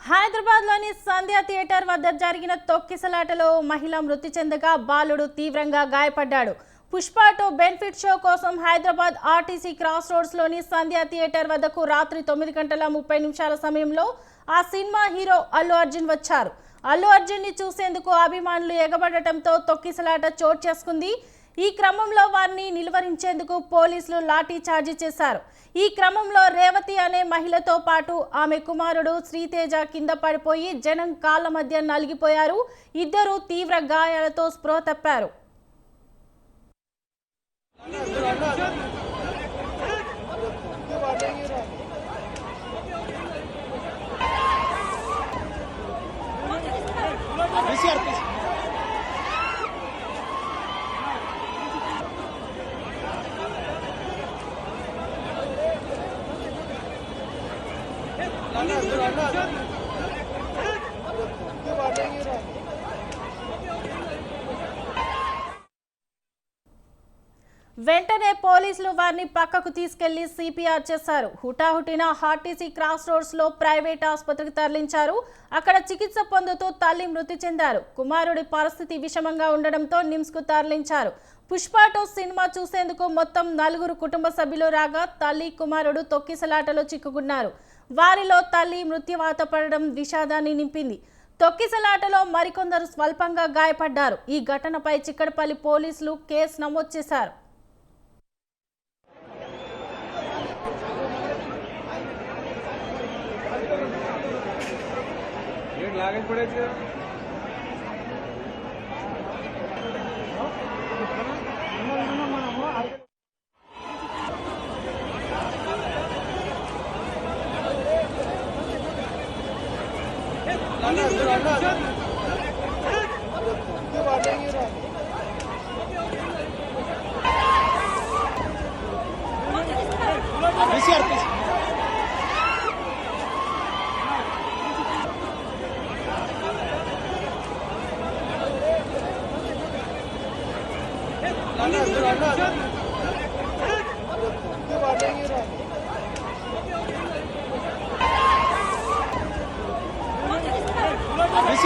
హైదరాబాద్లోని సంధ్య థియేటర్ వద్ద జరిగిన తొక్కిసలాటలో మహిళ మృతి చెందగా బాలుడు తీవ్రంగా గాయపడ్డాడు. పుష్ప 2 బెనిఫిట్ షో కోసం హైదరాబాద్ ఆర్టీసీ క్రాస్ రోడ్స్లోని సంధ్య థియేటర్ వద్దకు రాత్రి 9:30 సమయంలో ఆ సినిమా హీరో అల్లు అర్జున్ వచ్చారు. అల్లు అర్జున్ని చూసేందుకు అభిమానులు ఎగబడటంతో తొక్కిసలాట చోటు చేసుకుంది. ఈ క్రమంలో వారిని నిలువరించేందుకు పోలీసులు లాఠీ చార్జీ చేశారు. ఈ క్రమంలో రేవతి అనే మహిళతో పాటు ఆమె కుమారుడు శ్రీతేజ కింద పడిపోయి జనం కాళ్ల మధ్య నలిగిపోయారు. ఇద్దరు తీవ్ర గాయాలతో స్పృహ తప్పారు. వెంటనే పోలీసులు వారిని పక్కకు తీసుకెళ్లి సిపిఆర్ చేశారు. హుటాహుటిన ఆర్టీసీ క్రాస్ రోడ్స్ లో ప్రైవేట్ ఆసుపత్రికి తరలించారు. అక్కడ చికిత్స పొందుతూ తల్లి మృతి చెందారు. కుమారుడి పరిస్థితి విషమంగా ఉండడంతో నిమ్స్ కు తరలించారు. పుష్ప 2 సినిమా చూసేందుకు మొత్తం 4 కుటుంబ సభ్యులు రాగా తల్లి కుమారుడు తొక్కిసలాటలో చిక్కుకున్నారు. వారిలో తల్లి మృత్యువాత పడడం విషాదాన్ని నింపింది. తొక్కిసలాటలో మరికొందరు స్వల్పంగా గాయపడ్డారు. ఈ ఘటనపై చిక్కడపల్లి పోలీసులు కేసు నమోదు చేశారు.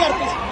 Gracias.